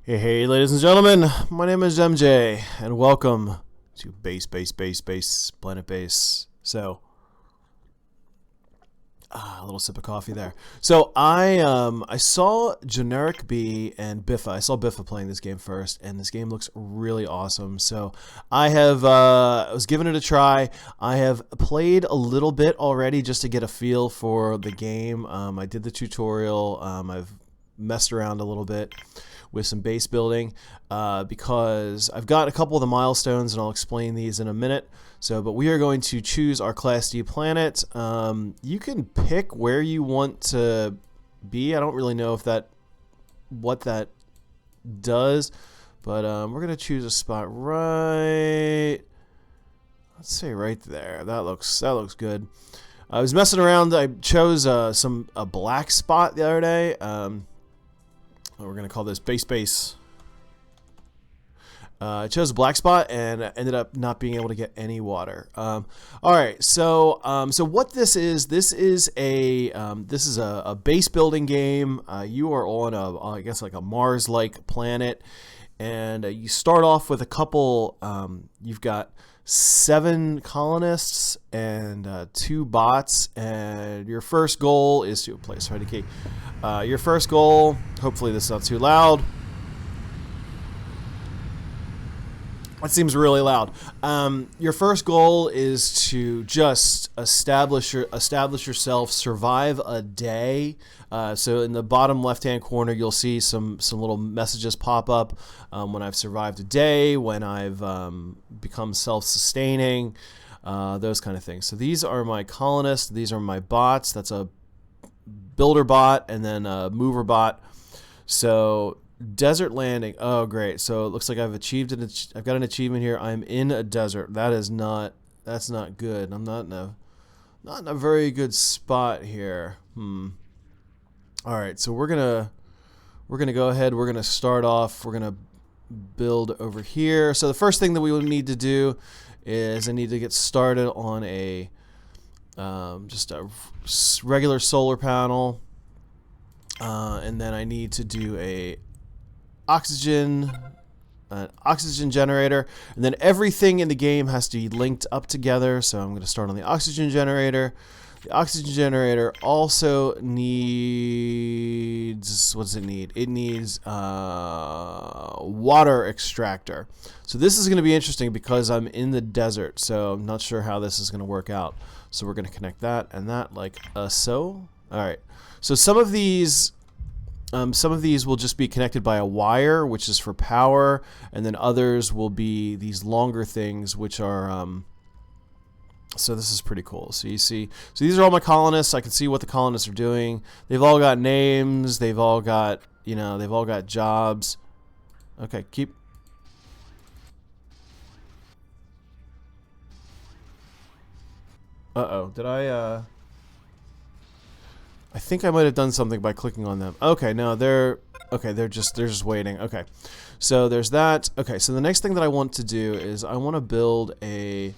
Hey, ladies and gentlemen, my name is MJ, and welcome to Planetbase. So, a little sip of coffee there. So I saw Generic B and Biffa. I saw Biffa playing this game first, and this game looks really awesome. So I was giving it a try. I have played a little bit already just to get a feel for the game. I did the tutorial. I've messed around a little bit with some base building because I've got a couple of the milestones, and I'll explain these in a minute. So, but we are going to choose our Class D planet. You can pick where you want to be. I don't really know if what that does, but we're gonna choose a spot right. Let's say right there. That looks good. I was messing around. I chose a black spot the other day. We're going to call this base. I chose a black spot and ended up not being able to get any water. All right, so what this is a base building game. You are on I guess like a Mars-like planet, and you start off with a couple. You've got 7 colonists and 2 bots, and your first goal is to place right key. Your first goal, hopefully this is not too loud. That seems really loud. Your first goal is to just establish yourself, survive a day. So in the bottom left-hand corner, you'll see some little messages pop up when I've survived a day, when I've become self-sustaining, those kind of things. So these are my colonists. These are my bots. That's a builder bot and then a mover bot. So desert landing. Oh, great. So it looks like I've achieved it. I've got an achievement here. I'm in a desert. That's not good. I'm not in a very good spot here. All right. So we're going to go ahead. We're going to start off. We're going to build over here. So the first thing that we will need to do is I need to get started on just a regular solar panel. And then I need to do an oxygen generator, and then everything in the game has to be linked up together. So I'm going to start on the oxygen generator. The oxygen generator also needs, what does it need? It needs water extractor. So this is going to be interesting because I'm in the desert, so I'm not sure how this is going to work out. So we're going to connect that and that like so. All right. So some of these will just be connected by a wire, which is for power, and then others will be these longer things, which are, so this is pretty cool. So you see, so these are all my colonists. I can see what the colonists are doing. They've all got names. They've all got, they've all got jobs. Okay, keep. Uh-oh, did I think I might have done something by clicking on them. Okay, no, they're just waiting. Okay, so there's that. Okay, so the next thing that I want to do is I want to build a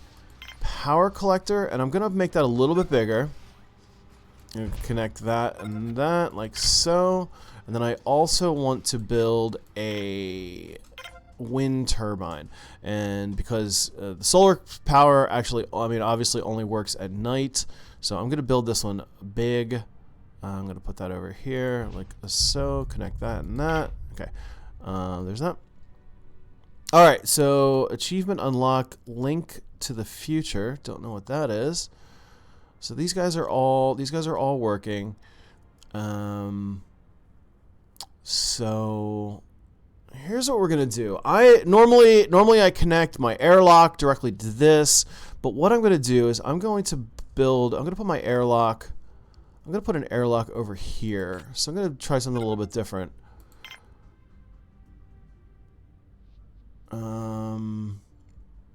power collector, and I'm gonna make that a little bit bigger. Connect that and that like so, and then I also want to build a wind turbine, and because the solar power actually, obviously only works at night, so I'm gonna build this one big. I'm going to put that over here like so, connect that and that. Okay, there's that. All right, so achievement unlock, link to the future. Don't know what that is. So these guys are all working. So here's what we're going to do. Normally I connect my airlock directly to this, but what I'm going to do is I'm going to put my airlock. I'm going to put an airlock over here. So I'm going to try something a little bit different.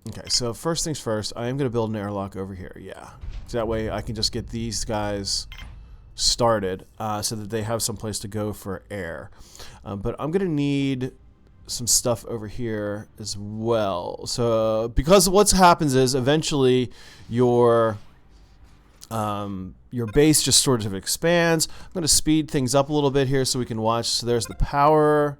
Okay, so first things first, I am going to build an airlock over here. Yeah. So that way I can just get these guys started so that they have some place to go for air. But I'm going to need some stuff over here as well. So because what happens is eventually your base just sort of expands. I'm going to speed things up a little bit here so we can watch. So there's the power.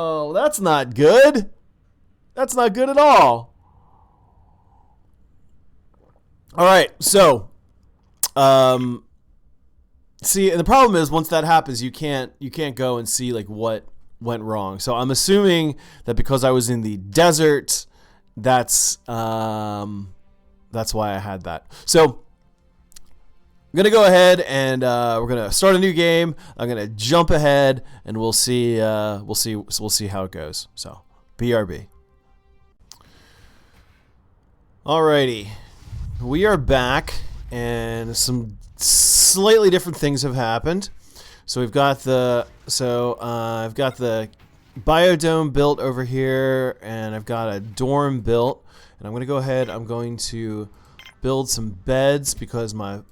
that's not good. That's not good at all. All right, so see, and the problem is once that happens, you can't go and see like what went wrong. So I'm assuming that because I was in the desert, that's why I had that. So I'm gonna go ahead and we're gonna start a new game. I'm gonna jump ahead, and we'll see how it goes. So BRB. Alrighty, we are back, and some slightly different things have happened. So I've got the biodome built over here, and I've got a dorm built, and I'm gonna go ahead. I'm going to build some beds because my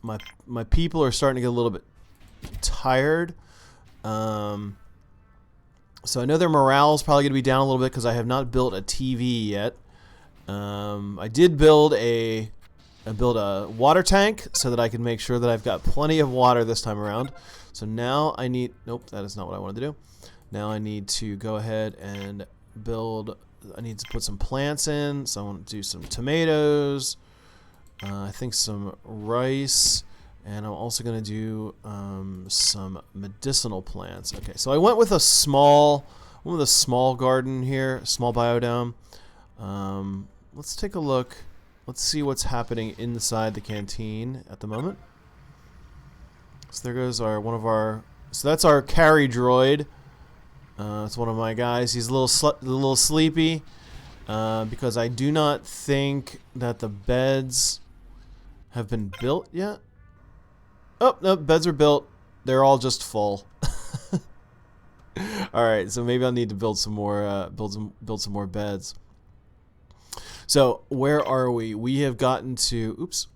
people are starting to get a little bit tired. So I know their morale is probably going to be down a little bit because I have not built a TV yet. I did build a water tank so that I can make sure that I've got plenty of water this time around. So now I need, nope, that is not what I wanted to do. Now I need to go ahead and build, I need to put some plants in. So I want to do some tomatoes, I think some rice, and I'm also going to do some medicinal plants. Okay, so I went with a small garden here, small biodome. Let's take a look. Let's see what's happening inside the canteen at the moment. So there goes so that's our carry droid. It's one of my guys. He's a little sleepy because I do not think that the beds have been built yet. Oh no, beds are built. They're all just full. All right, so maybe I'll need to build some more more beds. So where are we? We have gotten to, oops,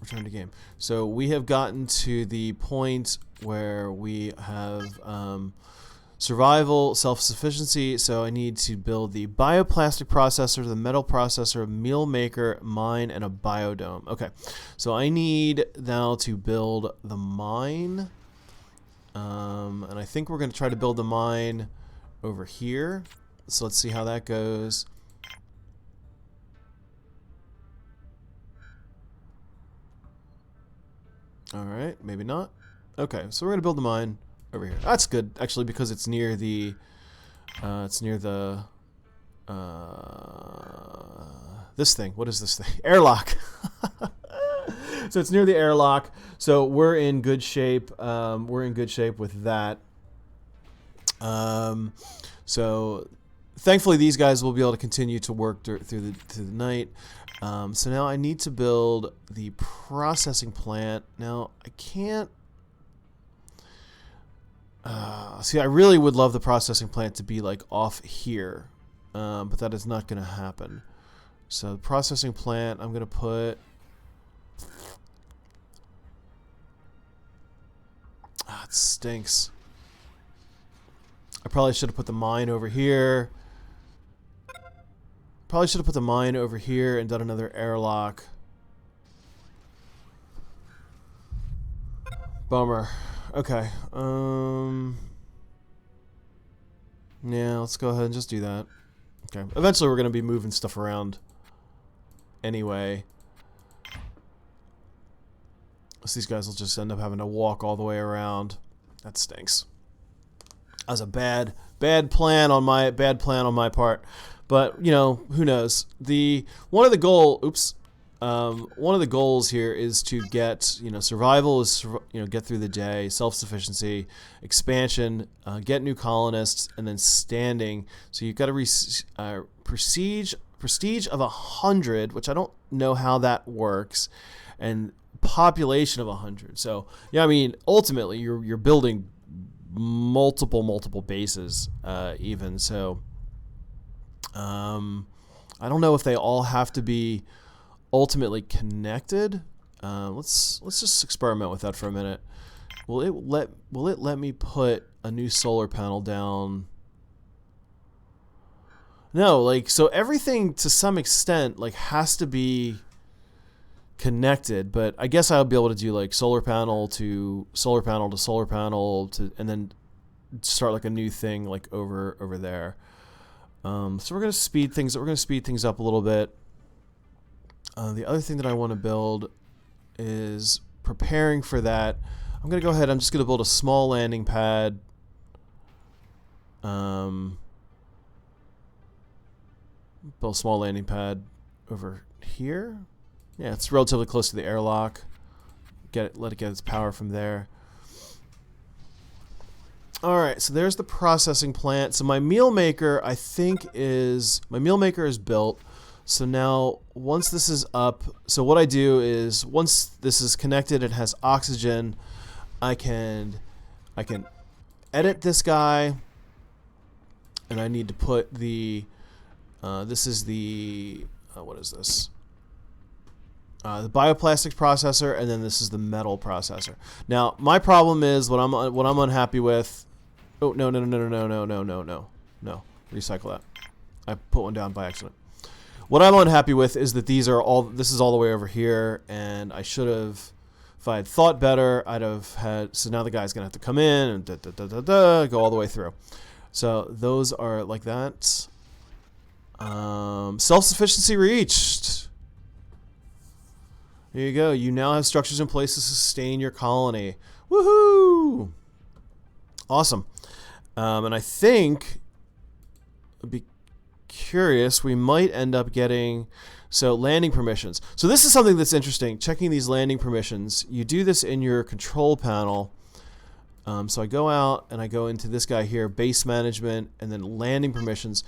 return to game. So we have gotten to the point where we have survival, self-sufficiency. So I need to build the bioplastic processor, the metal processor, meal maker, mine, and a biodome. Okay, so I need now to build the mine. And I think we're going to try to build the mine over here. So let's see how that goes. Alright, maybe not. Okay, so we're going to build the mine over here. That's good, actually, because it's near the... this thing. What is this thing? Airlock! So it's near the airlock. So we're in good shape. We're in good shape with that. So thankfully these guys will be able to continue to work through the night. So now I need to build the processing plant. Now I can't. See, I really would love the processing plant to be like off here, but that is not going to happen. So the processing plant, I'm going to put. It stinks. I probably should have put the mine over here. Probably should have put the mine over here and done another airlock. Bummer. Okay. Yeah, let's go ahead and just do that. Okay. Eventually we're going to be moving stuff around anyway. So these guys will just end up having to walk all the way around. That stinks. That was a bad plan on my part. But, you know, who knows? One of the goals here is to get, you know, survival is, you know, get through the day, self-sufficiency, expansion, get new colonists, and then standing. So you've got a prestige of 100, which I don't know how that works, and population of 100. So yeah, I mean, ultimately you're building multiple bases, even so. I don't know if they all have to be ultimately connected. Let's just experiment with that for a minute. Will it let me put a new solar panel down? No, like, so everything to some extent like has to be connected, but I guess I'll be able to do like solar panel to solar panel to solar panel to, and then start like a new thing like over there. So we're gonna speed things. We're gonna speed things up a little bit. The other thing that I want to build is preparing for that. I'm gonna go ahead. I'm just gonna build a small landing pad. Build a small landing pad over here. Yeah, it's relatively close to the airlock. Let it get its power from there. All right, so there's the processing plant. So my meal maker, I think, is built. So now, once this is up, so what I do is once this is connected, it has oxygen. I can edit this guy, and I need to put the this is the what is this? The bioplastics processor, and then this is the metal processor. Now, my problem is what I'm unhappy with. Oh, no, recycle that. I put one down by accident. What I'm unhappy with is that this is all the way over here, and I should have, if I had thought better, I'd have had, so now the guy's gonna have to come in and go all the way through. So those are like that. Self-sufficiency reached. There you go. You now have structures in place to sustain your colony. Woohoo! Awesome. And I think, I'd be curious, we might end up getting, so landing permissions. So this is something that's interesting, checking these landing permissions. You do this in your control panel. So I go out and I go into this guy here, base management, and then landing permissions.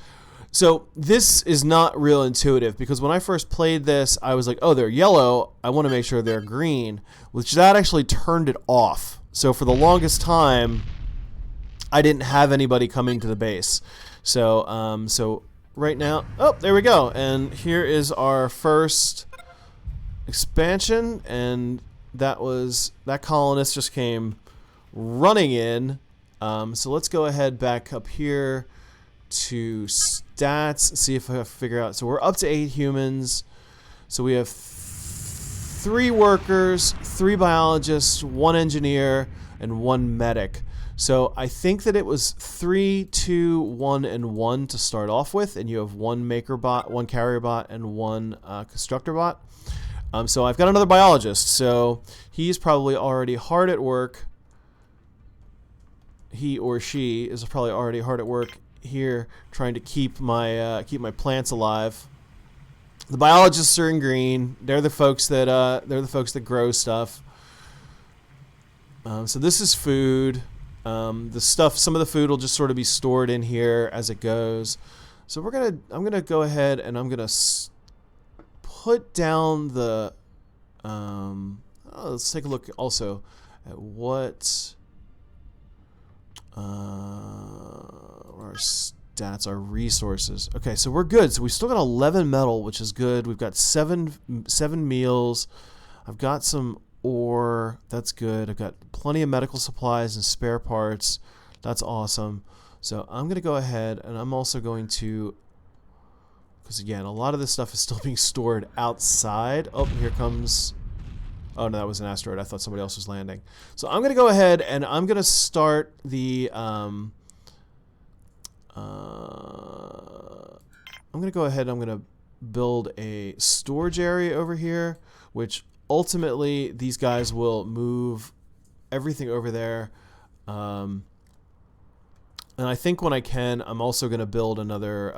So this is not real intuitive, because when I first played this, I was like, oh, they're yellow, I want to make sure they're green, which that actually turned it off. So for the longest time, I didn't have anybody coming to the base. So so right now, oh, there we go. And here is our first expansion, and that colonist just came running in. So let's go ahead back up here to stats, see if I figure out. So we're up to 8 humans. So we have 3 workers, 3 biologists, 1 engineer, and 1 medic. So I think that it was 3, 2, 1, and 1 to start off with, and you have 1 maker bot, 1 carrier bot, and 1 constructor bot. So I've got another biologist, so he's probably already hard at work. He or she is probably already hard at work here, trying to keep my plants alive. The biologists are in green. They're the folks that grow stuff. So this is food. Some of the food will just sort of be stored in here as it goes. So I'm gonna go ahead and I'm gonna put down the. Let's take a look also at what our stats, our resources. Okay, so we're good. So we still got 11 metal, which is good. We've got seven meals. I've got some ore. That's good. I've got plenty of medical supplies and spare parts. That's awesome. So I'm going to go ahead, and I'm also going to, because again, a lot of this stuff is still being stored outside. Oh, here comes, oh no, that was an asteroid. I thought somebody else was landing. So I'm going to go ahead and I'm going to start the, I'm going to go ahead and I'm going to build a storage area over here, which ultimately these guys will move everything over there. And I think when I can, I'm also going to build another,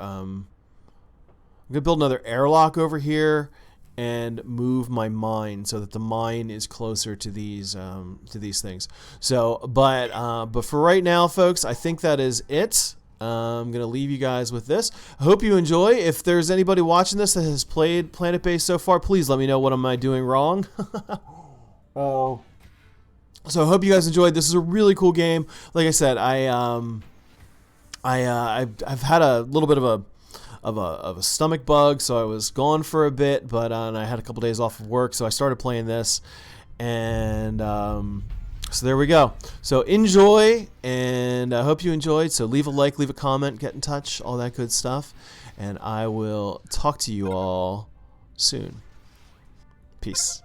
airlock over here and move my mine so that the mine is closer to these things. So, but for right now, folks, I think that is it. I'm going to leave you guys with this. I hope you enjoy. If there's anybody watching this that has played Planetbase so far, please let me know what am I doing wrong. So I hope you guys enjoyed. This is a really cool game. Like I said, I've had a little bit of a stomach bug, so I was gone for a bit, but and I had a couple days off of work, so I started playing this, and so there we go. So enjoy, and I hope you enjoyed. So leave a like, leave a comment, get in touch, all that good stuff, and I will talk to you all soon. Peace.